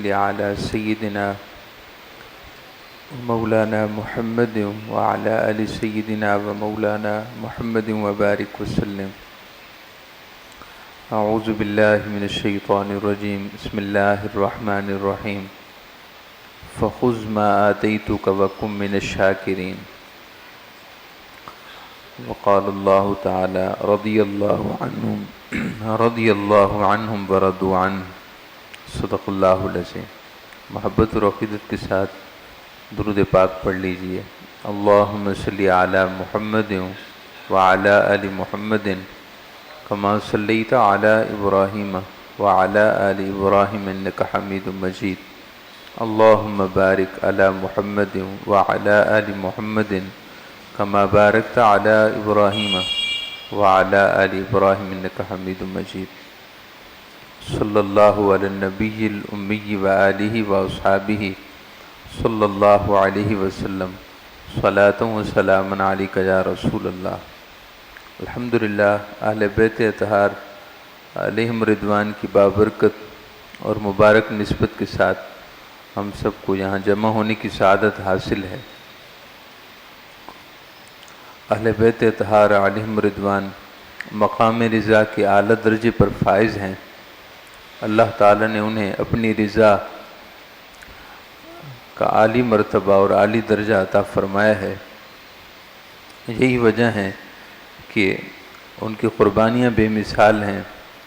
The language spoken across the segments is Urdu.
صل على سيدنا ومولانا محمد وعلى آل سيدنا ومولانا محمد وبارك وسلم. اعوذ باللہ من الشیطان الرجیم. بسم اللہ الرحمن الرحیم. فخذ ما آتیتک وکن من الشاکرین. وقال اللہ تعالی رضی اللہ عنہم ورضوا عنہ. صدق اللہ العظیم. محبت اور عقیدت کے ساتھ درود پاک پڑھ لیجئے. اللہم صلی علی محمد وعلی آل محمد کما صلیت علی ابراہیم وعلی آل ابراہیم انک حمید مجید. اللہم بارک علی محمد وعلی آل محمد کما بارکت علی ابراہیم وعلی آل ابراہیم انک حمید مجید. صلی اللہ علی النبی الامی وآلہ واصحابہ صلی اللہ علیہ وسلم. صلاۃ و سلام علیک یا رسول اللہ. الحمدللہ اہل بیت اطہار علیہم رضوان کی بابرکت اور مبارک نسبت کے ساتھ ہم سب کو یہاں جمع ہونے کی سعادت حاصل ہے. اہل بیت اطہار علیہم رضوان مقام رضا کے اعلیٰ درجے پر فائز ہیں. اللہ تعالیٰ نے انہیں اپنی رضا کا عالی مرتبہ اور عالی درجہ عطا فرمایا ہے. یہی وجہ ہے کہ ان کی قربانیاں بے مثال ہیں،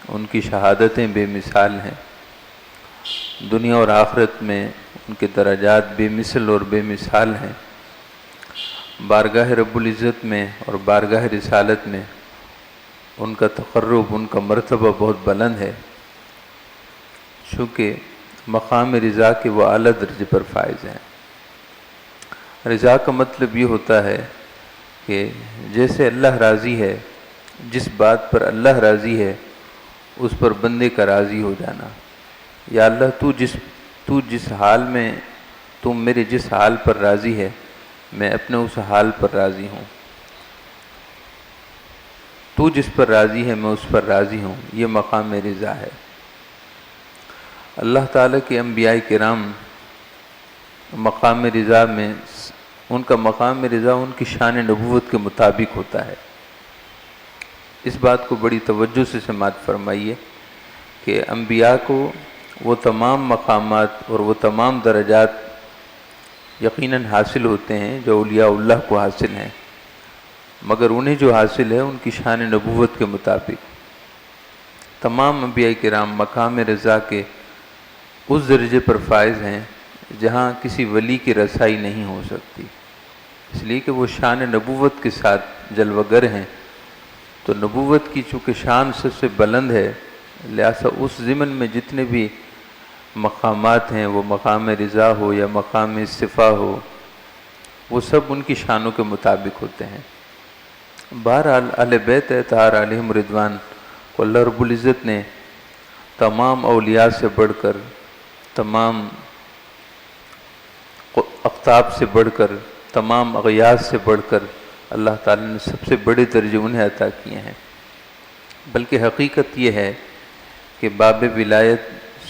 ان کی شہادتیں بے مثال ہیں. دنیا اور آخرت میں ان کے درجات بے مثل اور بے مثال ہیں. بارگاہ رب العزت میں اور بارگاہ رسالت میں ان کا تقرب، ان کا مرتبہ بہت بلند ہے، چونکہ مقام رضا کے وہ اعلیٰ درجے پر فائز ہیں. رضا کا مطلب یہ ہوتا ہے کہ جیسے اللہ راضی ہے، جس بات پر اللہ راضی ہے اس پر بندے کا راضی ہو جانا. یا اللہ تو جس حال میں تم میرے جس حال پر راضی ہے میں اپنے اس حال پر راضی ہوں. تو جس پر راضی ہے میں اس پر راضی ہوں. یہ مقام رضا ہے. اللہ تعالیٰ کے انبیاء کرام مقام رضا میں ان کا مقام رضا ان کی شان نبوت کے مطابق ہوتا ہے. اس بات کو بڑی توجہ سے سماعت فرمائیے کہ انبیاء کو وہ تمام مقامات اور وہ تمام درجات یقیناً حاصل ہوتے ہیں جو اولیاء اللہ کو حاصل ہیں، مگر انہیں جو حاصل ہے ان کی شان نبوت کے مطابق. تمام انبیاء کرام مقام رضا کے اس درجے پر فائز ہیں جہاں کسی ولی کی رسائی نہیں ہو سکتی، اس لیے کہ وہ شان نبوت کے ساتھ جلوگر ہیں. تو نبوت کی چونکہ شان سب سے بلند ہے، لہذا اس ضمن میں جتنے بھی مقامات ہیں، وہ مقام رضا ہو یا مقام استفا ہو، وہ سب ان کی شانوں کے مطابق ہوتے ہیں. بہرحال اہل بیت اطہار علیہم رضوان کو اللہ رب العزت نے تمام اولیاء سے بڑھ کر، تمام اقطاب سے بڑھ کر، تمام اغیاث سے بڑھ کر اللہ تعالیٰ نے سب سے بڑے درجے انہیں عطا کیے ہیں. بلکہ حقیقت یہ ہے کہ باب ولایت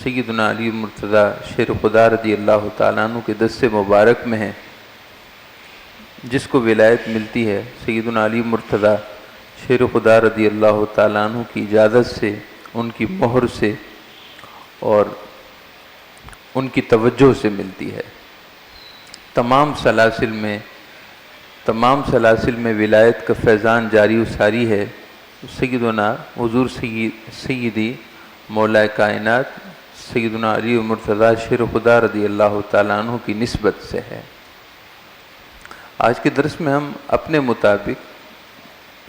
سیدنا علی مرتضیٰ شیر خدا رضی اللہ تعالیٰ عنہ کے دست مبارک میں ہے. جس کو ولایت ملتی ہے سیدنا علی مرتضیٰ شیر خدا رضی اللہ تعالیٰ عنہ کی اجازت سے، ان کی مہر سے اور ان کی توجہ سے ملتی ہے. تمام سلاسل میں ولایت کا فیضان جاری و ساری ہے. سیدنا حضور سیدی مولا کائنات سیدنا علی مرتضیٰ شیر خدا رضی اللہ تعالیٰ عنہ کی نسبت سے ہے. آج کے درس میں ہم اپنے مطابق،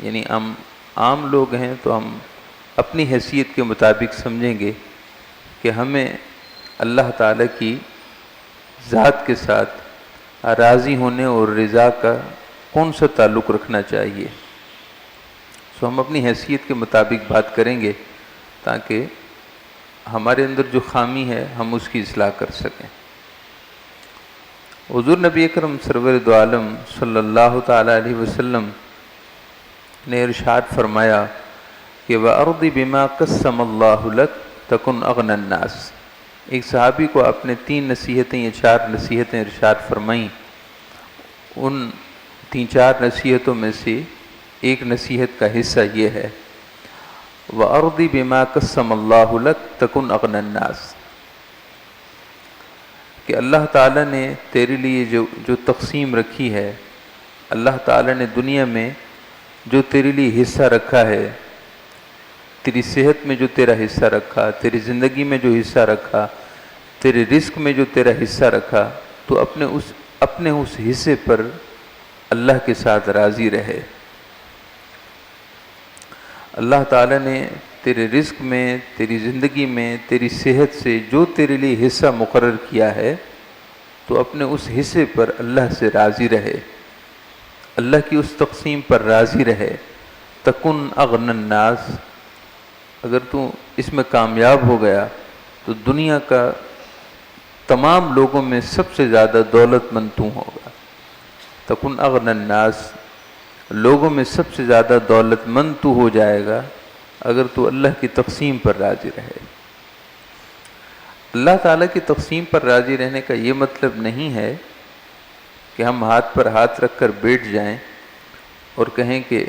یعنی ہم عام لوگ ہیں تو ہم اپنی حیثیت کے مطابق سمجھیں گے کہ ہمیں اللہ تعالیٰ کی ذات کے ساتھ راضی ہونے اور رضا کا کون سا تعلق رکھنا چاہیے. سو ہم اپنی حیثیت کے مطابق بات کریں گے تاکہ ہمارے اندر جو خامی ہے ہم اس کی اصلاح کر سکیں. حضور نبی اکرم سرور دو عالم صلی اللہ تعالیٰ علیہ وسلم نے ارشاد فرمایا کہ وَأَرْضِ بِمَا قَسَّمَ اللَّهُ لَكَ تَكُنْ أَغْنَى النَّاسِ. ایک صحابی کو آپ نے 3 نصیحتیں یا 4 نصیحتیں ارشاد فرمائیں، ان 3-4 نصیحتوں میں سے ایک نصیحت کا حصہ یہ ہے، وَأَرْضِ بِمَا قَسَّمَ اللَّهُ لَكَ تَكُنْ أَغْنَى النَّاسِ، کہ اللہ تعالیٰ نے تیرے لیے جو تقسیم رکھی ہے، اللہ تعالیٰ نے دنیا میں جو تیرے لیے حصہ رکھا ہے، تیری صحت میں جو تیرا حصہ رکھا، تیری زندگی میں جو حصہ رکھا، تیرے رزق میں جو تیرا حصہ رکھا، تو اپنے اس حصے پر اللہ کے ساتھ راضی رہے۔ اللہ تعالیٰ نے تیرے رزق میں، تیری زندگی میں، تیری صحت سے جو تیرے لیے حصہ مقرر کیا ہے، تو اپنے اس حصے پر اللہ سے راضی رہے، اللہ کی اس تقسیم پر راضی رہے۔ تکن اغنى الناس، اگر تو اس میں کامیاب ہو گیا تو دنیا کا تمام لوگوں میں سب سے زیادہ دولت مند تو ہوگا۔ تکن اغنى الناس، لوگوں میں سب سے زیادہ دولت مند تو ہو جائے گا اگر تو اللہ کی تقسیم پر راضی رہے۔ اللہ تعالیٰ کی تقسیم پر راضی رہنے کا یہ مطلب نہیں ہے کہ ہم ہاتھ پر ہاتھ رکھ کر بیٹھ جائیں اور کہیں کہ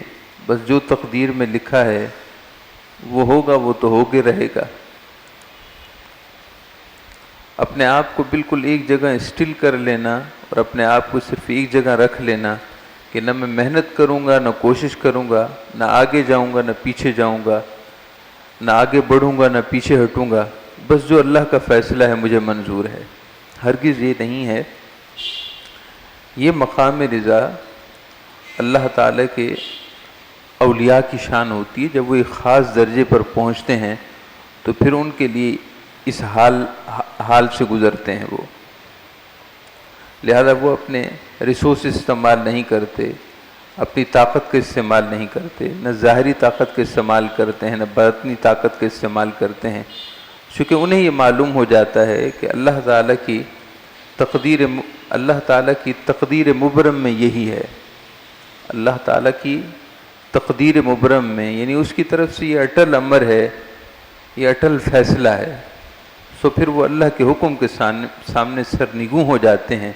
بس جو تقدیر میں لکھا ہے وہ ہوگا، وہ تو ہو کے رہے گا۔ اپنے آپ کو بالکل ایک جگہ اسٹل کر لینا اور اپنے آپ کو صرف ایک جگہ رکھ لینا کہ نہ میں محنت کروں گا، نہ کوشش کروں گا، نہ آگے جاؤں گا، نہ پیچھے جاؤں گا، نہ آگے بڑھوں گا، نہ پیچھے ہٹوں گا، بس جو اللہ کا فیصلہ ہے مجھے منظور ہے۔ ہرگز یہ نہیں ہے۔ یہ مقام رضا اللہ تعالیٰ کے اولیاء کی شان ہوتی ہے۔ جب وہ ایک خاص درجے پر پہنچتے ہیں تو پھر ان کے لیے اس حال سے گزرتے ہیں وہ، لہذا وہ اپنے ریسورس استعمال نہیں کرتے، اپنی طاقت کا استعمال نہیں کرتے، نہ ظاہری طاقت کا استعمال کرتے ہیں، نہ باطنی طاقت کا استعمال کرتے ہیں، چونکہ انہیں یہ معلوم ہو جاتا ہے کہ اللہ تعالیٰ کی تقدیر مبرم میں یہی ہے۔ اللہ تعالیٰ کی تقدیر مبرم میں، یعنی اس کی طرف سے یہ اٹل امر ہے، یہ اٹل فیصلہ ہے، سو پھر وہ اللہ کے حکم کے سامنے سرنگوں ہو جاتے ہیں،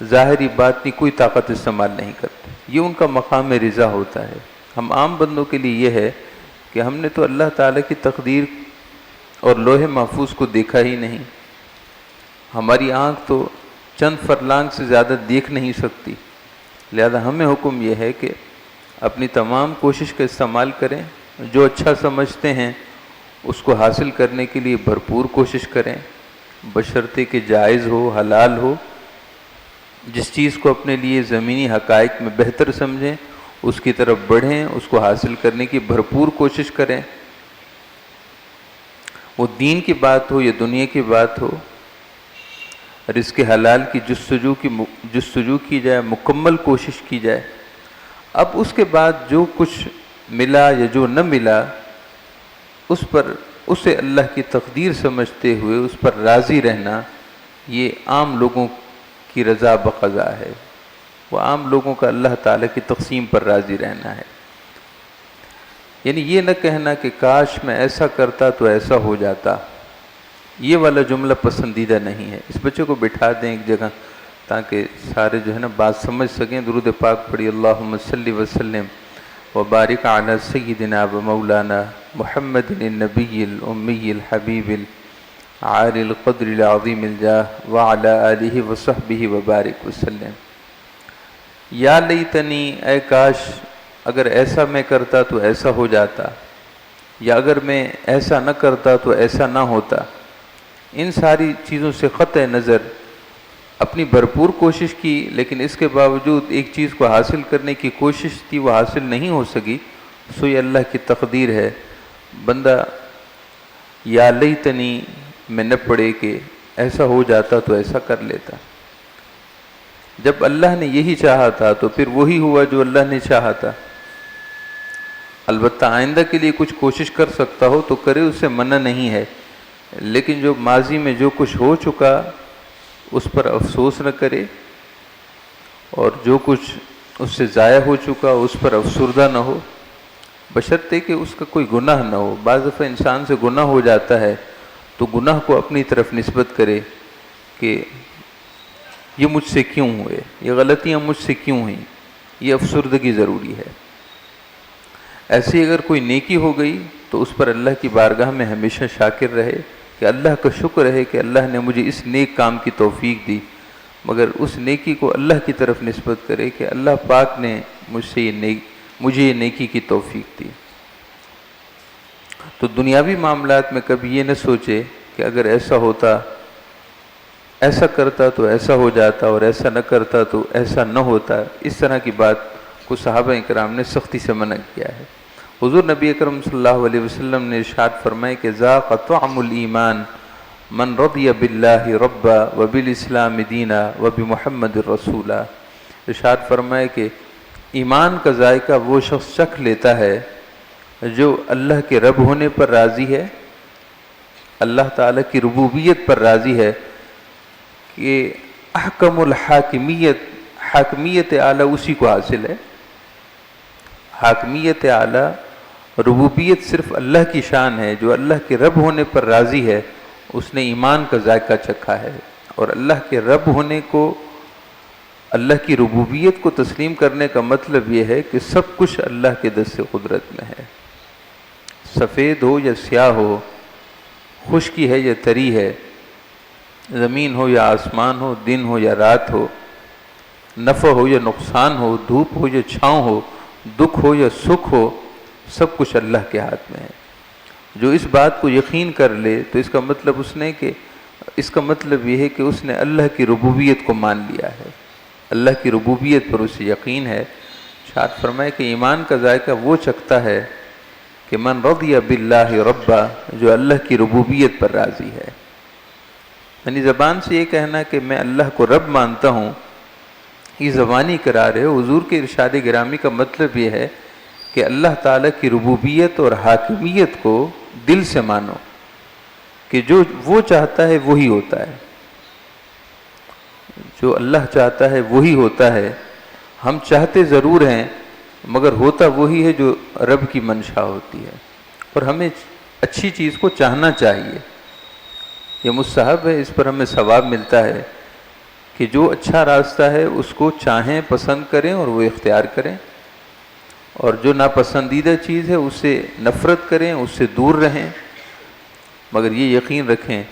ظاہری باطنی کوئی طاقت استعمال نہیں کرتے۔ یہ ان کا مقام رضا ہوتا ہے۔ ہم عام بندوں کے لیے یہ ہے کہ ہم نے تو اللہ تعالیٰ کی تقدیر اور لوح محفوظ کو دیکھا ہی نہیں، ہماری آنکھ تو چند فرلانگ سے زیادہ دیکھ نہیں سکتی، لہذا ہمیں حکم یہ ہے کہ اپنی تمام کوشش کا استعمال کریں، جو اچھا سمجھتے ہیں اس کو حاصل کرنے کے لیے بھرپور کوشش کریں، بشرطے کہ جائز ہو، حلال ہو۔ جس چیز کو اپنے لیے زمینی حقائق میں بہتر سمجھیں اس کی طرف بڑھیں، اس کو حاصل کرنے کی بھرپور کوشش کریں، وہ دین کی بات ہو یا دنیا کی بات ہو۔ رزق حلال کی جستجو کی جائے، مکمل کوشش کی جائے۔ اب اس کے بعد جو کچھ ملا یا جو نہ ملا، اسے اللہ کی تقدیر سمجھتے ہوئے اس پر راضی رہنا، یہ عام لوگوں کی رضا بقضا ہے۔ وہ عام لوگوں کا اللہ تعالیٰ کی تقسیم پر راضی رہنا ہے۔ یعنی یہ نہ کہنا کہ کاش میں ایسا کرتا تو ایسا ہو جاتا، یہ والا جملہ پسندیدہ نہیں ہے۔ اس بچے کو بٹھا دیں ایک جگہ تاکہ سارے جو ہے نا بات سمجھ سکیں۔ درود پاک پڑھی، اللہم صلی وسلم وبارک علی سیدنا و مولانا محمد النبی الامی الحبیب العالی القدر العظیم الجاہ وعلی آلہ وصحبہ وبارک وسلم۔ یا لیتنی، اے کاش اگر ایسا میں کرتا تو ایسا ہو جاتا، یا اگر میں ایسا نہ کرتا تو ایسا نہ ہوتا۔ ان ساری چیزوں سے قطع نظر اپنی بھرپور کوشش کی، لیکن اس کے باوجود ایک چیز کو حاصل کرنے کی کوشش تھی، وہ حاصل نہیں ہو سکی، سو یہ اللہ کی تقدیر ہے۔ بندہ یا لیتنی میں نہ پڑے کہ ایسا ہو جاتا تو ایسا کر لیتا۔ جب اللہ نے یہی چاہا تھا تو پھر وہی ہوا جو اللہ نے چاہا تھا۔ البتہ آئندہ کے لیے کچھ کوشش کر سکتا ہو تو کرے، اس سے منع نہیں ہے، لیکن جو ماضی میں جو کچھ ہو چکا اس پر افسوس نہ کرے، اور جو کچھ اس سے ضائع ہو چکا اس پر افسردہ نہ ہو، بشرطے کہ اس کا کوئی گناہ نہ ہو۔ بعض دفعہ انسان سے گناہ ہو جاتا ہے تو گناہ کو اپنی طرف نسبت کرے کہ یہ مجھ سے کیوں ہوئے، یہ غلطیاں مجھ سے کیوں ہوئیں، یہ افسردگی ضروری ہے۔ ایسی اگر کوئی نیکی ہو گئی تو اس پر اللہ کی بارگاہ میں ہمیشہ شاکر رہے کہ اللہ کا شکر ہے کہ اللہ نے مجھے اس نیک کام کی توفیق دی، مگر اس نیکی کو اللہ کی طرف نسبت کرے کہ اللہ پاک نے مجھے یہ نیکی کی توفیق دی۔ تو دنیاوی معاملات میں کبھی یہ نہ سوچے کہ اگر ایسا ہوتا، ایسا کرتا تو ایسا ہو جاتا، اور ایسا نہ کرتا تو ایسا نہ ہوتا۔ اس طرح کی بات کو صحابہ کرام نے سختی سے منع کیا ہے۔ حضور نبی اکرم صلی اللہ علیہ وسلم نے ارشاد فرمائے کہ ذاق طعم الایمان من رضی باللہ ربا وبالاسلام دینا وبمحمد رسولا۔ ارشاد فرمائے کہ ایمان کا ذائقہ وہ شخص چکھ لیتا ہے جو اللہ کے رب ہونے پر راضی ہے، اللہ تعالیٰ کی ربوبیت پر راضی ہے کہ احکم حاکمیت اعلیٰ اسی کو حاصل ہے۔ حاکمیت اعلیٰ، ربوبیت صرف اللہ کی شان ہے۔ جو اللہ کے رب ہونے پر راضی ہے اس نے ایمان کا ذائقہ چکھا ہے، اور اللہ کے رب ہونے کو، اللہ کی ربوبیت کو تسلیم کرنے کا مطلب یہ ہے کہ سب کچھ اللہ کے دست قدرت میں ہے، سفید ہو یا سیاہ ہو، خشکی ہے یا تری ہے، زمین ہو یا آسمان ہو، دن ہو یا رات ہو، نفع ہو یا نقصان ہو، دھوپ ہو یا چھاؤں ہو، دکھ ہو یا سکھ ہو، سب کچھ اللہ کے ہاتھ میں ہے۔ جو اس بات کو یقین کر لے تو اس کا مطلب یہ ہے کہ اس نے اللہ کی ربوبیت کو مان لیا ہے، اللہ کی ربوبیت پر اسے یقین ہے۔ ارشاد فرمائے کہ ایمان کا ذائقہ وہ چکھتا ہے کہ من رضی باللہ ربا، جو اللہ کی ربوبیت پر راضی ہے۔ یعنی زبان سے یہ کہنا کہ میں اللہ کو رب مانتا ہوں، یہ زبانی اقرار ہے۔ حضور کے ارشاد گرامی کا مطلب یہ ہے کہ اللہ تعالیٰ کی ربوبیت اور حاکمیت کو دل سے مانو کہ جو وہ چاہتا ہے وہی ہوتا ہے، جو اللہ چاہتا ہے وہی ہوتا ہے۔ ہم چاہتے ضرور ہیں مگر ہوتا وہی ہے جو رب کی منشا ہوتی ہے، اور ہمیں اچھی چیز کو چاہنا چاہیے، یہ مستحب ہے، اس پر ہمیں ثواب ملتا ہے کہ جو اچھا راستہ ہے اس کو چاہیں، پسند کریں اور وہ اختیار کریں، اور جو ناپسندیدہ چیز ہے اس سے نفرت کریں، اس سے دور رہیں، مگر یہ یقین رکھیں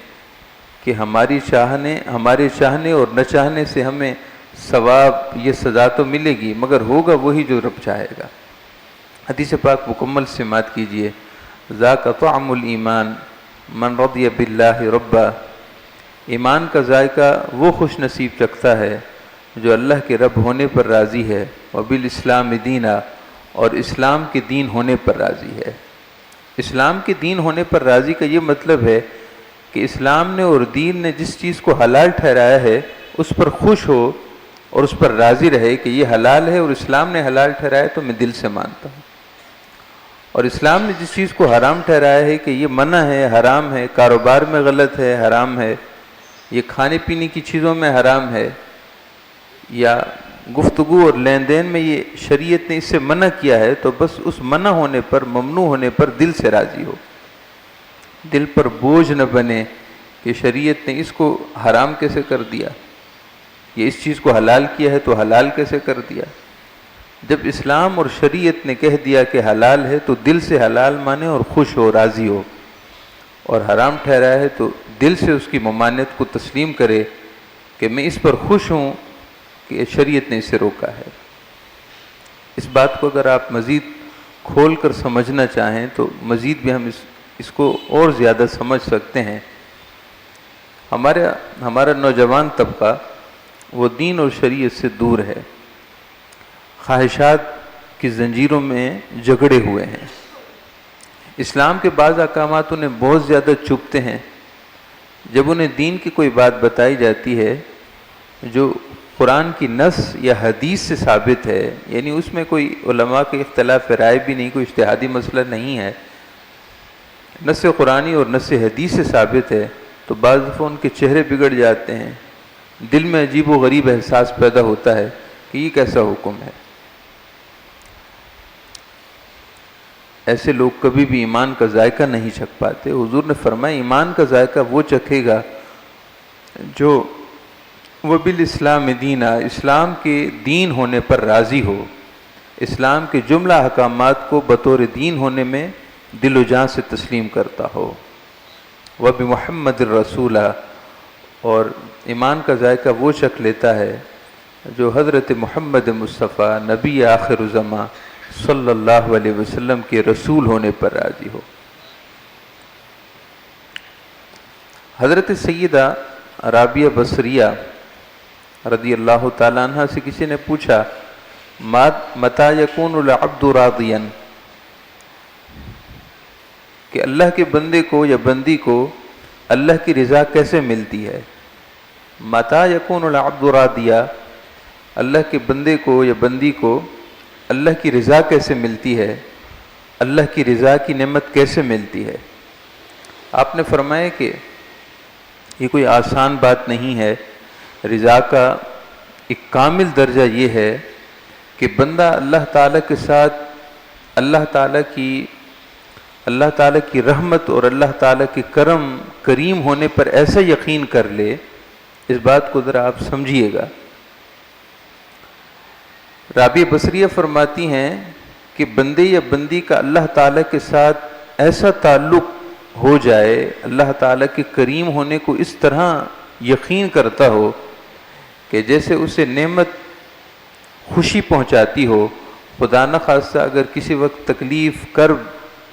کہ ہمارے چاہنے اور نہ چاہنے سے ہمیں ثواب، یہ سزا تو ملے گی، مگر ہوگا وہی جو رب چاہے گا۔ حدیث پاک مکمل سماعت کیجئے۔ ذاق طعم الایمان من رضی باللہ ربا، ایمان کا ذائقہ وہ خوش نصیب چکھتا ہے جو اللہ کے رب ہونے پر راضی ہے، وبالاسلام دینا، اور اسلام کے دین ہونے پر راضی ہے۔ اسلام کے دین ہونے پر راضی کا یہ مطلب ہے کہ اسلام نے اور دین نے جس چیز کو حلال ٹھہرایا ہے اس پر خوش ہو اور اس پر راضی رہے کہ یہ حلال ہے، اور اسلام نے حلال ٹھہرایا تو میں دل سے مانتا ہوں۔ اور اسلام نے جس چیز کو حرام ٹھہرایا ہے کہ یہ منع ہے، حرام ہے، کاروبار میں غلط ہے، حرام ہے، یہ کھانے پینے کی چیزوں میں حرام ہے، یا گفتگو اور لین دین میں یہ شریعت نے اس سے منع کیا ہے، تو بس اس منع ہونے پر، ممنوع ہونے پر دل سے راضی ہو، دل پر بوجھ نہ بنے کہ شریعت نے اس کو حرام کیسے کر دیا، یہ اس چیز کو حلال کیا ہے تو حلال کیسے کر دیا۔ جب اسلام اور شریعت نے کہہ دیا کہ حلال ہے تو دل سے حلال مانے اور خوش ہو، راضی ہو، اور حرام ٹھہرایا ہے تو دل سے اس کی ممانعت کو تسلیم کرے کہ میں اس پر خوش ہوں کہ شریعت نے اسے روکا ہے۔ اس بات کو اگر آپ مزید کھول کر سمجھنا چاہیں تو مزید بھی ہم اس کو اور زیادہ سمجھ سکتے ہیں۔ ہمارا نوجوان طبقہ وہ دین اور شریعت سے دور ہے، خواہشات کی زنجیروں میں جکڑے ہوئے ہیں، اسلام کے بعض احکامات انہیں بہت زیادہ چبھتے ہیں۔ جب انہیں دین کی کوئی بات بتائی جاتی ہے جو قرآن کی نص یا حدیث سے ثابت ہے، یعنی اس میں کوئی علماء کے اختلاف رائے بھی نہیں، کوئی اجتہادی مسئلہ نہیں ہے، نص قرآنی اور نص حدیث سے ثابت ہے، تو بعض دفعہ ان کے چہرے بگڑ جاتے ہیں، دل میں عجیب و غریب احساس پیدا ہوتا ہے کہ یہ کیسا حکم ہے۔ ایسے لوگ کبھی بھی ایمان کا ذائقہ نہیں چکھ پاتے۔ حضور نے فرمایا ایمان کا ذائقہ وہ چکھے گا جو وَبِالْإِسْلَامِ دِينًا، اسلام کے دین ہونے پر راضی ہو، اسلام کے جملہ احکامات کو بطور دین ہونے میں دل و جان سے تسلیم کرتا ہو، وَبِمُحَمَّدٍ رَسُولًا، اور ایمان کا ذائقہ وہ چکھ لیتا ہے جو حضرت محمد مصطفیٰ نبی آخر الزماں صلی اللہ علیہ وسلم کے رسول ہونے پر راضی ہو۔ حضرت سیدہ رابعہ بصریہ رضی اللہ تعالیٰ عنہ سے کسی نے پوچھا متی یکون العبد راضیا، کہ اللہ کے بندے کو یا بندی کو اللہ کی رضا کیسے ملتی ہے؟ متی یکون العبد راضیا، اللہ کے بندے کو یا بندی کو اللہ کی رضا کیسے ملتی ہے، اللہ کی رضا کی نعمت کیسے ملتی ہے؟ آپ نے فرمایا کہ یہ کوئی آسان بات نہیں ہے۔ رضا کا ایک کامل درجہ یہ ہے کہ بندہ اللہ تعالیٰ کے ساتھ اللہ تعالیٰ کی رحمت اور اللہ تعالیٰ کے کریم ہونے پر ایسا یقین کر لے۔ اس بات کو ذرا آپ سمجھیے گا۔ رابعہ بصریہ فرماتی ہیں کہ بندے یا بندی کا اللہ تعالیٰ کے ساتھ ایسا تعلق ہو جائے، اللہ تعالیٰ کے کریم ہونے کو اس طرح یقین کرتا ہو کہ جیسے اسے نعمت خوشی پہنچاتی ہو، خدا نخواستہ اگر کسی وقت تکلیف، کرب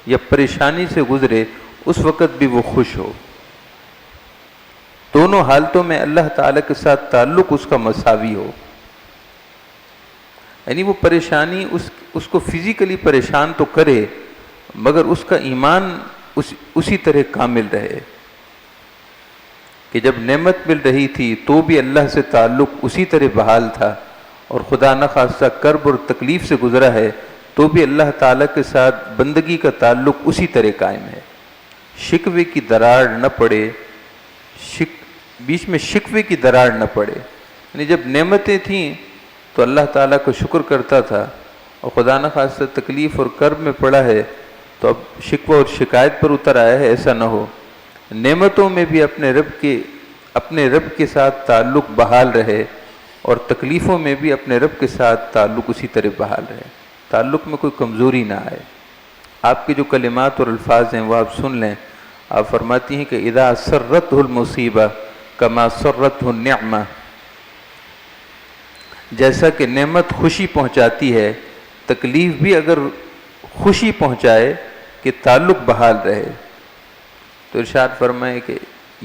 یا پریشانی سے گزرے اس وقت بھی وہ خوش ہو۔ دونوں حالتوں میں اللہ تعالیٰ کے ساتھ تعلق اس کا مساوی ہو، یعنی وہ پریشانی اس کو فزیکلی پریشان تو کرے مگر اس کا ایمان اسی طرح کامل رہے کہ جب نعمت مل رہی تھی تو بھی اللہ سے تعلق اسی طرح بحال تھا، اور خدا نخواستہ کرب اور تکلیف سے گزرا ہے تو بھی اللہ تعالیٰ کے ساتھ بندگی کا تعلق اسی طرح قائم ہے۔ شکوے کی دراڑ نہ پڑے، بیچ میں شکوے کی دراڑ نہ پڑے، یعنی جب نعمتیں تھیں تو اللہ تعالیٰ کو شکر کرتا تھا، اور خدا نخواستہ تکلیف اور کرب میں پڑا ہے تو اب شکوہ اور شکایت پر اتر آیا ہے، ایسا نہ ہو۔ نعمتوں میں بھی اپنے رب کے ساتھ تعلق بحال رہے، اور تکلیفوں میں بھی اپنے رب کے ساتھ تعلق اسی طرح بحال رہے، تعلق میں کوئی کمزوری نہ آئے۔ آپ کے جو کلمات اور الفاظ ہیں وہ آپ سن لیں۔ آپ فرماتی ہیں کہ اذا سرتہ المصیبہ کما سرتہ النعمہ، جیسا کہ نعمت خوشی پہنچاتی ہے، تکلیف بھی اگر خوشی پہنچائے کہ تعلق بحال رہے۔ تو ارشاد فرمائے کہ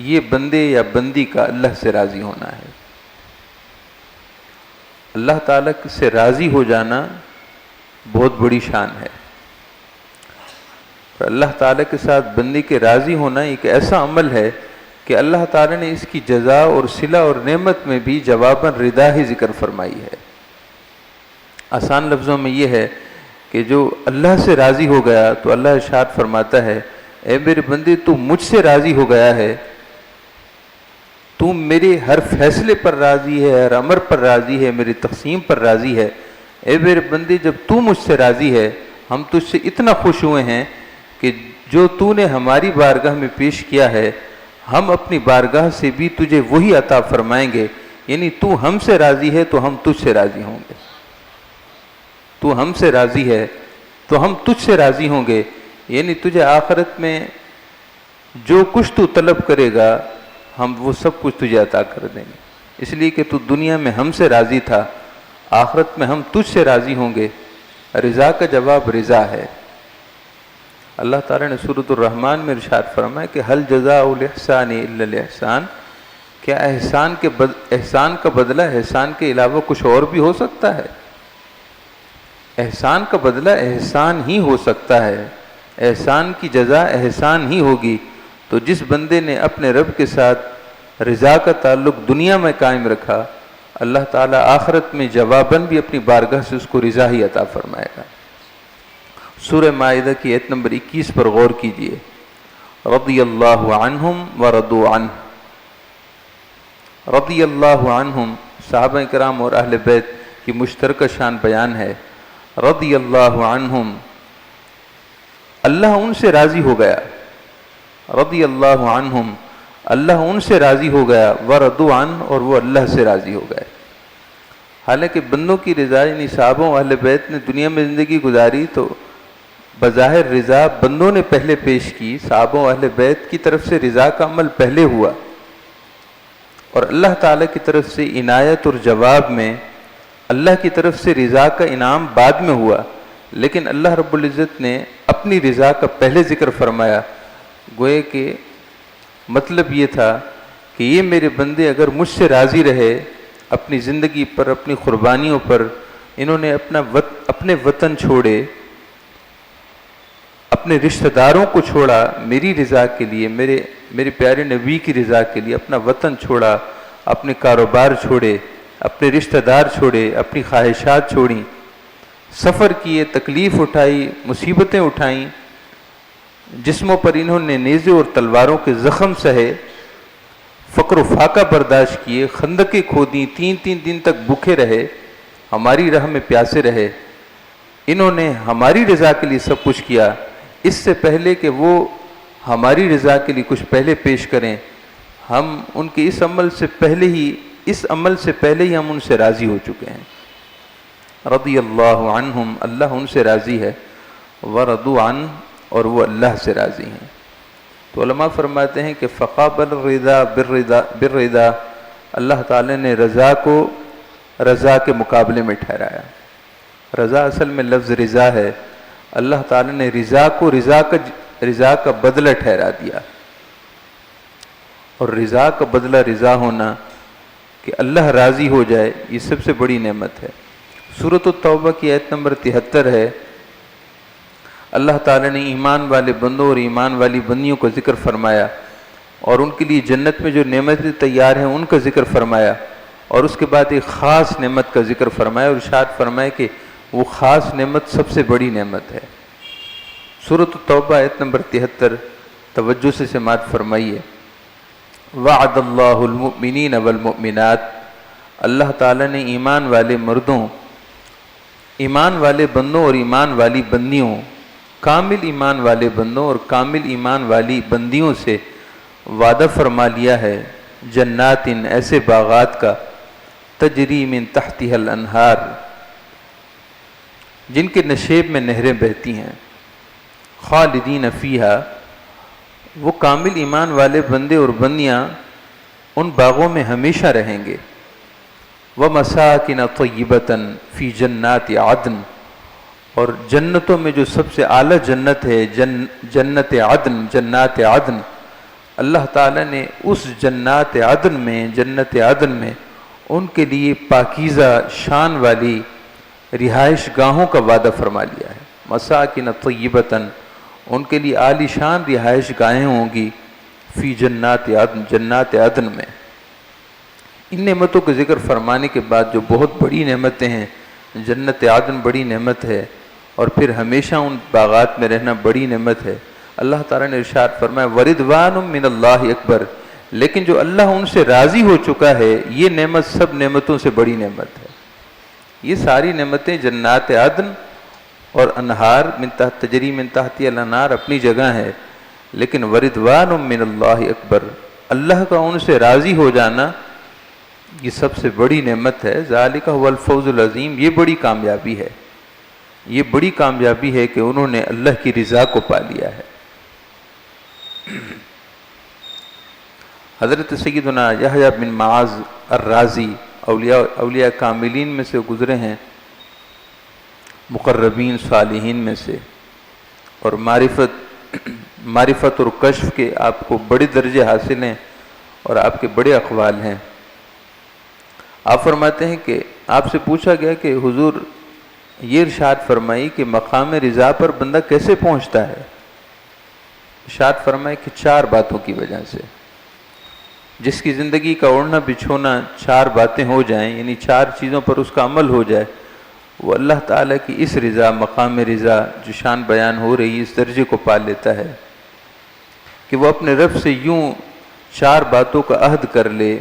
یہ بندے یا بندی کا اللہ سے راضی ہونا ہے۔ اللہ تعالیٰ سے راضی ہو جانا بہت بڑی شان ہے، اور اللہ تعالیٰ کے ساتھ بندی کے راضی ہونا ایک ایسا عمل ہے کہ اللہ تعالیٰ نے اس کی جزا اور صلہ اور نعمت میں بھی جواباً رضا ہی ذکر فرمائی ہے۔ آسان لفظوں میں یہ ہے کہ جو اللہ سے راضی ہو گیا تو اللہ ارشاد فرماتا ہے اے میرے بندے تو مجھ سے راضی ہو گیا ہے، تو میرے ہر فیصلے پر راضی ہے، ہر امر پر راضی ہے، میری تقسیم پر راضی ہے۔ اے میرے بندے جب تو مجھ سے راضی ہے، ہم تجھ سے اتنا خوش ہوئے ہیں کہ جو تو نے ہماری بارگاہ میں پیش کیا ہے ہم اپنی بارگاہ سے بھی تجھے وہی عطا فرمائیں گے، یعنی تو ہم سے راضی ہے تو ہم تجھ سے راضی ہوں گے، تو ہم سے راضی ہے تو ہم تجھ سے راضی ہوں گے، یعنی تجھے آخرت میں جو کچھ تو طلب کرے گا ہم وہ سب کچھ تجھے عطا کر دیں گے، اس لیے کہ تو دنیا میں ہم سے راضی تھا، آخرت میں ہم تجھ سے راضی ہوں گے۔ رضا کا جواب رضا ہے۔ اللہ تعالیٰ نے سورۃ الرحمن میں ارشاد فرمایا کہ هل جزاء الاحسان الا الاحسان، کیا احسان کا بدلہ احسان کے علاوہ کچھ اور بھی ہو سکتا ہے؟ احسان کا بدلہ احسان ہی ہو سکتا ہے، احسان کی جزا احسان ہی ہوگی۔ تو جس بندے نے اپنے رب کے ساتھ رضا کا تعلق دنیا میں قائم رکھا، اللہ تعالیٰ آخرت میں جواباً بھی اپنی بارگاہ سے اس کو رضا ہی عطا فرمائے گا۔ سورہ مائدہ کی آیت نمبر 21 پر غور کیجئے، رضی اللہ عنہم ورضوا عنہ۔ رضی اللہ عنہم صحابہ کرام اور اہل بیت کی مشترکہ شان بیان ہے۔ رضی اللہ عنہم اللہ ان سے راضی ہو گیا، رضی اللہ عنہم، اللہ ان سے راضی ہو گیا، ورضوا عنہ، اور وہ اللہ سے راضی ہو گئے۔ حالانکہ بندوں کی رضا، یعنی صحابہ و اہل بیت نے دنیا میں زندگی گزاری تو بظاہر رضا بندوں نے پہلے پیش کی، صحابہ و اہل بیت کی طرف سے رضا کا عمل پہلے ہوا، اور اللہ تعالیٰ کی طرف سے عنایت اور جواب میں اللہ کی طرف سے رضا کا انعام بعد میں ہوا، لیکن اللہ رب العزت نے اپنی رضا کا پہلے ذکر فرمایا۔ گوئے کہ مطلب یہ تھا کہ یہ میرے بندے اگر مجھ سے راضی رہے اپنی زندگی پر، اپنی قربانیوں پر، انہوں نے اپنے وطن چھوڑے، اپنے رشتہ داروں کو چھوڑا میری رضا کے لیے، میرے پیارے نبی کی رضا کے لیے، اپنا وطن چھوڑا، اپنے کاروبار چھوڑے، اپنے رشتہ دار چھوڑے، اپنی خواہشات چھوڑیں، سفر کیے، تکلیف اٹھائی، مصیبتیں اٹھائیں، جسموں پر انہوں نے نیزے اور تلواروں کے زخم سہے، فقر و فاقہ برداشت کیے، خندقیں کھودیں، 3 دن تک بھوکے رہے، ہماری راہ میں پیاسے رہے۔ انہوں نے ہماری رضا کے لیے سب کچھ کیا، اس سے پہلے کہ وہ ہماری رضا کے لیے کچھ پہلے پیش کریں، ہم ان کے اس عمل سے پہلے ہی ہم ان سے راضی ہو چکے ہیں۔ رضی اللہ عنہم، اللہ ان سے راضی ہے، ورضوا عنہ، اور وہ اللہ سے راضی ہیں۔ تو علماء فرماتے ہیں کہ فقابل الرضا بالرضا، اللہ تعالیٰ نے رضا کو رضا کے مقابلے میں ٹھہرایا۔ رضا اصل میں لفظ رضا ہے، اللہ تعالیٰ نے رضا کو رضا کا بدلہ ٹھہرا دیا، اور رضا کا بدلہ رضا ہونا، کہ اللہ راضی ہو جائے، یہ سب سے بڑی نعمت ہے۔ سورۃ التوبہ کی آیت نمبر 73 ہے، اللہ تعالیٰ نے ایمان والے بندوں اور ایمان والی بندیوں کا ذکر فرمایا، اور ان کے لیے جنت میں جو نعمتیں تیار ہیں ان کا ذکر فرمایا، اور اس کے بعد ایک خاص نعمت کا ذکر فرمایا، اور ارشاد فرمایا کہ وہ خاص نعمت سب سے بڑی نعمت ہے۔ سورۃ التوبہ آیت نمبر 73، توجہ سے سماعت فرمائیے۔ وعد اللہ المؤمنین والمؤمنات، اللہ تعالیٰ نے ایمان والے مردوں، ایمان والے بندوں اور ایمان والی بندیوں، کامل ایمان والے بندوں اور کامل ایمان والی بندیوں سے وعدہ فرما لیا ہے، جنات، ایسے باغات کا، تجری من تحتها الانہار، جن کے نشیب میں نہریں بہتی ہیں، خالدین فیہا، وہ کامل ایمان والے بندے اور بندیاں ان باغوں میں ہمیشہ رہیں گے۔ وَمَسَاكِنَ طَيِّبَةً فِي جَنَّاتِ عَدْنٍ، اور جنتوں میں جو سب سے اعلیٰ جنت ہے، جنت عدن، جنات عدن، اللہ تعالیٰ نے اس جنت عدن میں ان کے لیے پاکیزہ شان والی رہائش گاہوں کا وعدہ فرما لیا ہے۔ مساکن طیبتاً، ان کے لیے عالی شان رہائش گاہیں ہوں گی، فی جنات عدن، جنات عدن میں۔ ان نعمتوں کا ذکر فرمانے کے بعد جو بہت بڑی نعمتیں ہیں، جنت عدن بڑی نعمت ہے، اور پھر ہمیشہ ان باغات میں رہنا بڑی نعمت ہے۔ اللہ تعالیٰ نے ارشاد فرمایا وَرِضْوَانٌ مِّنَ اللَّهِ اکبر، لیکن جو اللہ ان سے راضی ہو چکا ہے، یہ نعمت سب نعمتوں سے بڑی نعمت ہے۔ یہ ساری نعمتیں جنات عدن اور انہار تجری من تحتی الانہار اپنی جگہ ہے، لیکن وَرِضْوَانٌ مِّنَ اللَّهِ اکبر، اللہ کا ان سے راضی ہو جانا یہ سب سے بڑی نعمت ہے۔ ذالک هو الفوز العظیم، یہ بڑی کامیابی ہے، یہ بڑی کامیابی ہے کہ انہوں نے اللہ کی رضا کو پا لیا ہے۔ حضرت سیدنا یحییٰ بن معاذ الرازی اولیاء کاملین میں سے گزرے ہیں، مقربین صالحین میں سے، اور معرفت اور کشف کے آپ کو بڑے درجے حاصل ہیں، اور آپ کے بڑے اقوال ہیں۔ آپ فرماتے ہیں کہ آپ سے پوچھا گیا کہ حضور یہ ارشاد فرمائی کہ مقام رضا پر بندہ کیسے پہنچتا ہے؟ ارشاد فرمائے کہ 4 باتوں کی وجہ سے، جس کی زندگی کا اوڑھنا بچھونا 4 باتیں ہو جائیں، یعنی 4 چیزوں پر اس کا عمل ہو جائے، وہ اللہ تعالیٰ کی اس رضا، مقام رضا جو شان بیان ہو رہی، اس درجے کو پا لیتا ہے کہ وہ اپنے رب سے یوں 4 باتوں کا عہد کر لے،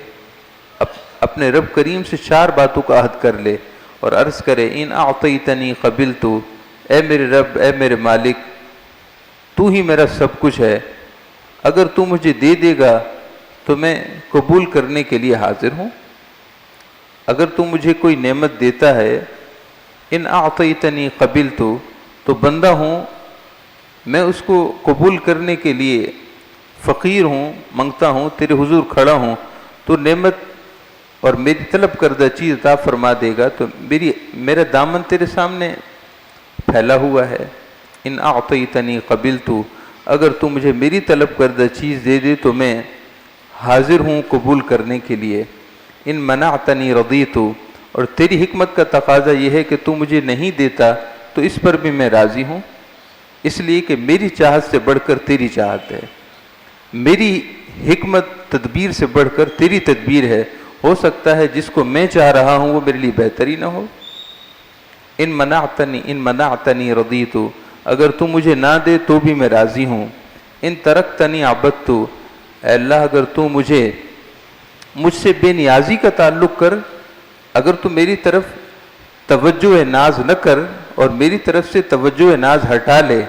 اپنے رب کریم سے 4 باتوں کا عہد کر لے اور عرض کرے ان اعطیتنی قبلت، اے میرے رب، اے میرے مالک، تو ہی میرا سب کچھ ہے، اگر تو مجھے دے دے گا تو میں قبول کرنے کے لیے حاضر ہوں، اگر تو مجھے کوئی نعمت دیتا ہے، ان اعطیتنی قبلت، تو بندہ ہوں میں اس کو قبول کرنے کے لیے فقیر ہوں، منگتا ہوں، تیرے حضور کھڑا ہوں، تو نعمت اور میری طلب کردہ چیز عطا فرما دے گا تو میرا دامن تیرے سامنے پھیلا ہوا ہے۔ ان اعطیتنی قبلت، اگر تو مجھے میری طلب کردہ چیز دے دے تو میں حاضر ہوں قبول کرنے کے لیے۔ ان منعتنی رضیت، اور تیری حکمت کا تقاضا یہ ہے کہ تو مجھے نہیں دیتا تو اس پر بھی میں راضی ہوں، اس لیے کہ میری چاہت سے بڑھ کر تیری چاہت ہے، میری حکمت تدبیر سے بڑھ کر تیری تدبیر ہے، ہو سکتا ہے جس کو میں چاہ رہا ہوں وہ میرے لیے بہتر ہی نہ ہو۔ ان منعتنی رضیت، اگر تو مجھے نہ دے تو بھی میں راضی ہوں۔ ان ترکتنی عبدت، اے اللہ اگر تو مجھ سے بے نیازی کا تعلق کر، اگر تو میری طرف توجہ ناز نہ کر اور میری طرف سے توجہ ناز ہٹا لے،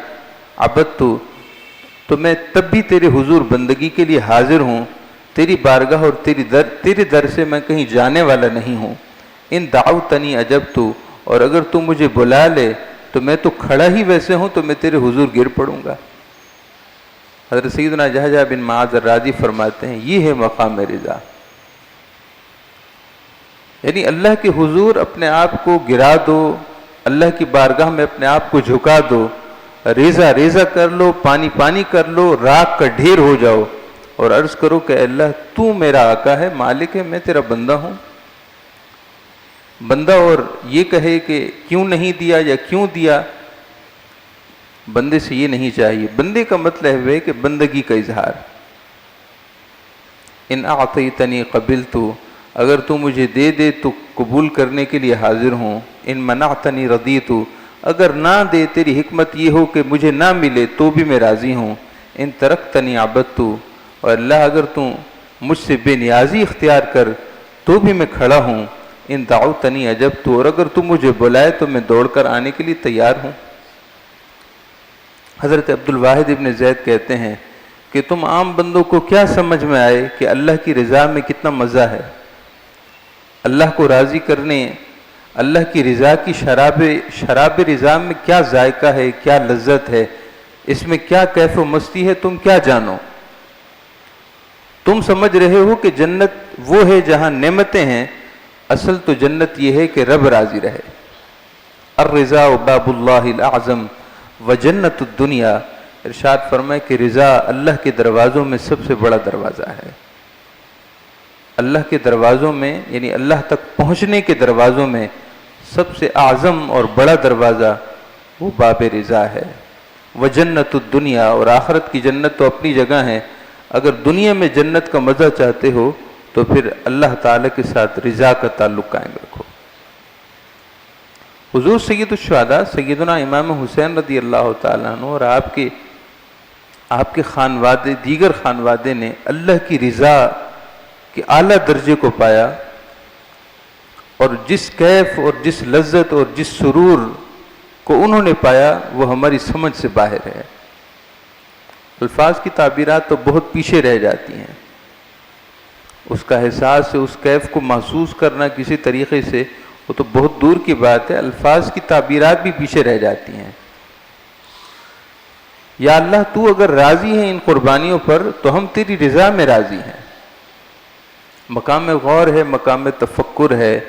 عبدت، تو میں تب بھی تیرے حضور بندگی کے لیے حاضر ہوں، تیری بارگاہ اور تیرے در سے میں کہیں جانے والا نہیں ہوں۔ ان دعوتنی اجبت، اور اگر تو مجھے بلا لے تو میں تو کھڑا ہی ویسے ہوں تو میں تیرے حضور گر پڑوں گا۔ حضرت سیدنا جہجہ بن معاذ الرازی فرماتے ہیں یہ ہے مقام رضا، یعنی اللہ کے حضور اپنے آپ کو گرا دو، اللہ کی بارگاہ میں اپنے آپ کو جھکا دو، ریزہ ریزہ کر لو، پانی پانی کر لو، راکھ کا ڈھیر ہو جاؤ اور عرض کرو کہ اللہ تو میرا آقا ہے، مالک ہے، میں تیرا بندہ ہوں۔ بندہ اور یہ کہے کہ کیوں نہیں دیا یا کیوں دیا، بندے سے یہ نہیں چاہیے۔ بندے کا مطلب ہے کہ بندگی کا اظہار۔ ان اعطیتنی قبلت، اگر تو مجھے دے دے تو قبول کرنے کے لیے حاضر ہوں۔ ان منعتنی رضیت، اگر نہ دے تیری حکمت یہ ہو کہ مجھے نہ ملے تو بھی میں راضی ہوں۔ ان ترکتنی عبدت، اور اللہ اگر تو مجھ سے بے نیازی اختیار کر تو بھی میں کھڑا ہوں۔ ان دعوتنی اجبت، اور اگر تو مجھے بلائے تو میں دوڑ کر آنے کے لیے تیار ہوں۔ حضرت عبد الواحد ابن زید کہتے ہیں کہ تم عام بندوں کو کیا سمجھ میں آئے کہ اللہ کی رضا میں کتنا مزہ ہے، اللہ کو راضی کرنے، اللہ کی رضا کی شراب رضا میں کیا ذائقہ ہے، کیا لذت ہے، اس میں کیا کیف و مستی ہے، تم کیا جانو؟ تم سمجھ رہے ہو کہ جنت وہ ہے جہاں نعمتیں ہیں، اصل تو جنت یہ ہے کہ رب راضی رہے۔ الرضا باب اللہ الاعظم وجنت الدنیا، ارشاد فرمائے کہ رضا اللہ کے دروازوں میں سب سے بڑا دروازہ ہے۔ اللہ کے دروازوں میں یعنی اللہ تک پہنچنے کے دروازوں میں سب سے اعظم اور بڑا دروازہ وہ باب رضا ہے۔ وجنت الدنیا، اور آخرت کی جنت تو اپنی جگہ ہے، اگر دنیا میں جنت کا مزہ چاہتے ہو تو پھر اللہ تعالیٰ کے ساتھ رضا کا تعلق قائم رکھو۔ حضور سید الشہداء سیدنا امام حسین رضی اللہ تعالیٰ عنہ اور آپ کے خانوادے، دیگر خانوادے نے اللہ کی رضا کے اعلیٰ درجے کو پایا، اور جس کیف اور جس لذت اور جس سرور کو انہوں نے پایا وہ ہماری سمجھ سے باہر ہے۔ الفاظ کی تعبیرات تو بہت پیچھے رہ جاتی ہیں، اس کا احساس، اس کیف کو محسوس کرنا کسی طریقے سے وہ تو بہت دور کی بات ہے، الفاظ کی تعبیرات بھی پیچھے رہ جاتی ہیں۔ یا اللہ تو اگر راضی ہے ان قربانیوں پر تو ہم تیری رضا میں راضی ہیں۔ مقام غور ہے، مقام تفکر ہے۔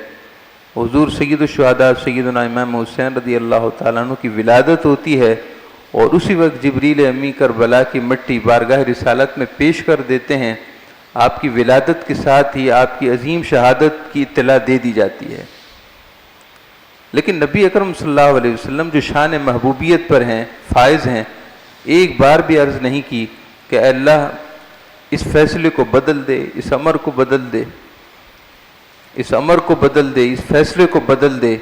حضور سید الشہداء سیدنا امام حسین رضی اللہ تعالیٰ عنہ کی ولادت ہوتی ہے، اور اسی وقت جبریل امی کربلا کی مٹی بارگاہ رسالت میں پیش کر دیتے ہیں، آپ کی ولادت کے ساتھ ہی آپ کی عظیم شہادت کی اطلاع دے دی جاتی ہے۔ لیکن نبی اکرم صلی اللہ علیہ وسلم جو شان محبوبیت پر ہیں، فائز ہیں، ایک بار بھی عرض نہیں کی کہ اے اللہ اس فیصلے کو بدل دے، اس امر کو بدل دے، اس امر کو بدل دے، اس فیصلے کو بدل دے،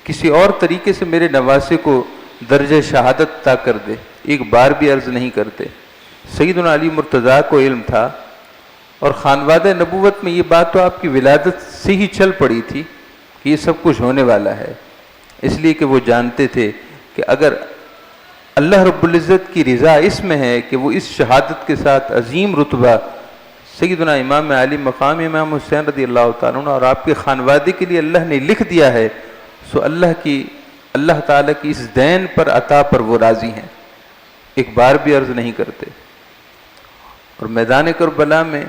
کسی اور طریقے سے میرے نواسے کو درجہ شہادت عطا کر دے، ایک بار بھی عرض نہیں کرتے۔ سیدنا علی مرتضیٰ کو علم تھا، اور خانوادہ نبوت میں یہ بات تو آپ کی ولادت سے ہی چل پڑی تھی کہ یہ سب کچھ ہونے والا ہے، اس لیے کہ وہ جانتے تھے کہ اگر اللہ رب العزت کی رضا اس میں ہے کہ وہ اس شہادت کے ساتھ عظیم رتبہ سیدنا امام علی مقام امام حسین رضی اللہ تعالیٰ عنہ اور آپ کے خانوادے کے لیے اللہ نے لکھ دیا ہے، سو اللہ تعالیٰ کی اس دین پر عطا پر وہ راضی ہیں، ایک بار بھی عرض نہیں کرتے۔ اور میدان کربلا میں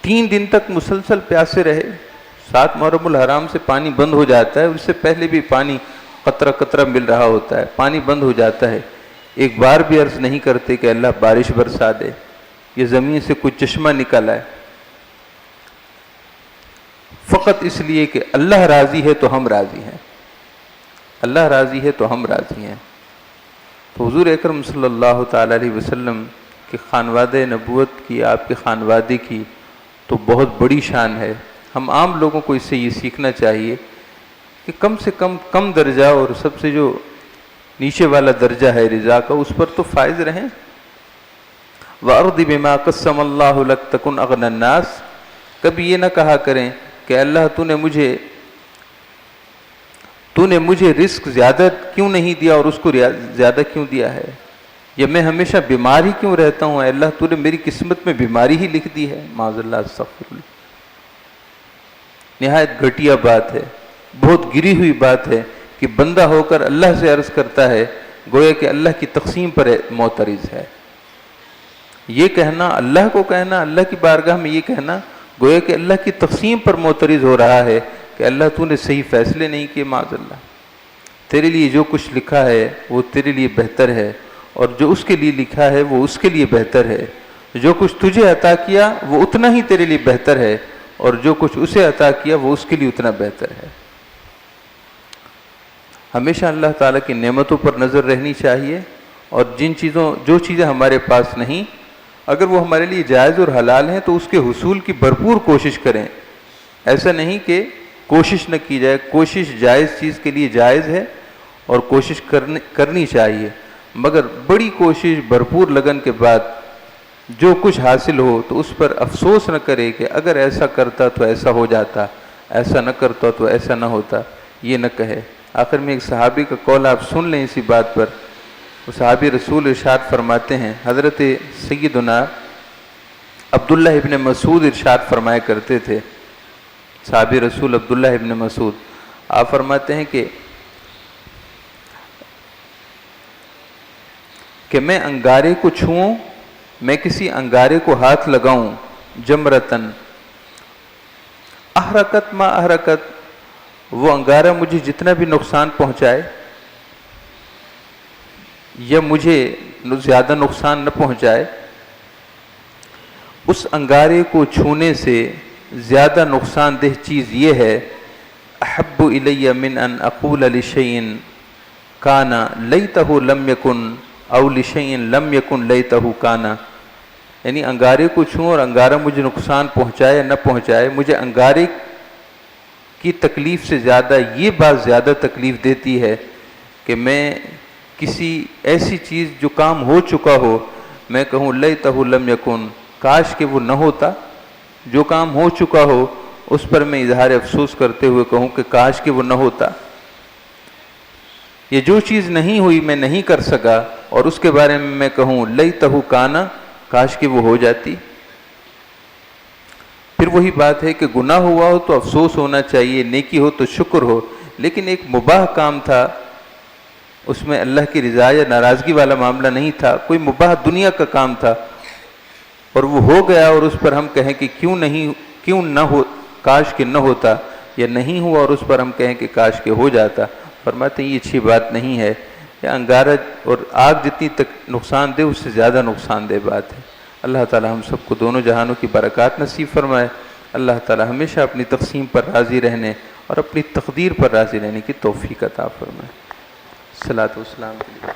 3 دن تک مسلسل پیاسے رہے، 7 محرم الحرام سے پانی بند ہو جاتا ہے، اس سے پہلے بھی پانی قطرہ قطرہ مل رہا ہوتا ہے، پانی بند ہو جاتا ہے، ایک بار بھی عرض نہیں کرتے کہ اللہ بارش برسا دے، یہ زمین سے کوئی چشمہ نکل آئے، فقط اس لیے کہ اللہ راضی ہے تو ہم راضی ہیں، اللہ راضی ہے تو ہم راضی ہیں۔ تو حضور اکرم صلی اللہ تعالیٰ علیہ وسلم کی خانوادہ نبوت کی، آپ کے خانوادے کی تو بہت بڑی شان ہے۔ ہم عام لوگوں کو اس سے یہ سیکھنا چاہیے کہ کم سے کم درجہ اور سب سے جو نیچے والا درجہ ہے رضا کا، اس پر تو فائز رہیں۔ وَأَرْضِ بِمَا قَسَّمَ اللَّهُ لَكَ تَكُنْ أَغْنَى النَّاسِ، کبھی یہ نہ کہا کریں کہ اللہ تو نے مجھے رزق زیادہ کیوں نہیں دیا اور اس کو زیادہ کیوں دیا ہے، یا میں ہمیشہ بیمار ہی کیوں رہتا ہوں، اے اللہ تو نے میری قسمت میں بیماری ہی لکھ دی ہے، معاذ اللہ استغفر اللہ۔ نہایت گھٹیا بات ہے، بہت گری ہوئی بات ہے کہ بندہ ہو کر اللہ سے عرض کرتا ہے گویا کہ اللہ کی تقسیم پر معترض ہے۔ یہ کہنا، اللہ کو کہنا، اللہ کی بارگاہ میں یہ کہنا گویا کہ اللہ کی تقسیم پر معترض ہو رہا ہے کہ اللہ تو نے صحیح فیصلے نہیں کیے، معاذ اللہ۔ تیرے لیے جو کچھ لکھا ہے وہ تیرے لیے بہتر ہے، اور جو اس کے لیے لکھا ہے وہ اس کے لیے بہتر ہے، جو کچھ تجھے عطا کیا وہ اتنا ہی تیرے لیے بہتر ہے، اور جو کچھ اسے عطا کیا وہ اس کے لیے اتنا بہتر ہے۔ ہمیشہ اللہ تعالیٰ کی نعمتوں پر نظر رہنی چاہیے، اور جو چیزیں ہمارے پاس نہیں، اگر وہ ہمارے لیے جائز اور حلال ہیں تو اس کے حصول کی بھرپور کوشش کریں۔ ایسا نہیں کہ کوشش نہ کی جائے، کوشش جائز چیز کے لیے جائز ہے اور کوشش کرنی چاہیے، مگر بڑی کوشش بھرپور لگن کے بعد جو کچھ حاصل ہو تو اس پر افسوس نہ کرے کہ اگر ایسا کرتا تو ایسا ہو جاتا، ایسا نہ کرتا تو ایسا نہ ہوتا، یہ نہ کہے۔ آخر میں ایک صحابی کا قول آپ سن لیں اسی بات پر۔ وہ صحابی رسول ارشاد فرماتے ہیں، حضرت سیدنا عبداللہ ابن مسعود ارشاد فرمایا کرتے تھے، صحابی رسول عبداللہ ابن مسعود، آپ فرماتے ہیں کہ میں انگارے کو چھوؤں، میں کسی انگارے کو ہاتھ لگاؤں، جمرتن احرقت ما احرقت، وہ انگارہ مجھے جتنا بھی نقصان پہنچائے یا مجھے زیادہ نقصان نہ پہنچائے، اس انگارے کو چھونے سے زیادہ نقصان دہ چیز یہ ہے، احب الی من ان اقول لشیء کان لیتہ لم یکن او لشیء لم یکن لیتہ کان، یعنی انگارے کو چھوں اور انگارہ مجھے نقصان پہنچائے نہ پہنچائے، مجھے انگارے کی تکلیف سے زیادہ یہ بات زیادہ تکلیف دیتی ہے کہ میں کسی ایسی چیز جو کام ہو چکا ہو میں کہوں لیتہ لم یکن، کاش کہ وہ نہ ہوتا، جو کام ہو چکا ہو اس پر میں اظہار افسوس کرتے ہوئے کہوں کہ کاش کہ وہ نہ ہوتا، یہ جو چیز نہیں ہوئی میں نہیں کر سکا اور اس کے بارے میں کہوں لیتہ کانا، کاش کہ وہ ہو جاتی۔ پھر وہی بات ہے کہ گناہ ہوا ہو تو افسوس ہونا چاہیے، نیکی ہو تو شکر ہو، لیکن ایک مباح کام تھا، اس میں اللہ کی رضا یا ناراضگی والا معاملہ نہیں تھا، کوئی مباح دنیا کا کام تھا اور وہ ہو گیا اور اس پر ہم کہیں کہ کیوں نہ ہو، کاش کہ نہ ہوتا، یا نہیں ہوا اور اس پر ہم کہیں کہ کاش کہ ہو جاتا۔ فرماتے ہیں یہ اچھی بات نہیں ہے، یہ انگارہ اور آگ جتنی تک نقصان دہ اس سے زیادہ نقصان دہ بات ہے۔ اللہ تعالی ہم سب کو دونوں جہانوں کی برکات نصیب فرمائے، اللہ تعالی ہمیشہ اپنی تقسیم پر راضی رہنے اور اپنی تقدیر پر راضی رہنے کی توفیق عطا فرمائے۔ صلاۃ و سلام علیہ۔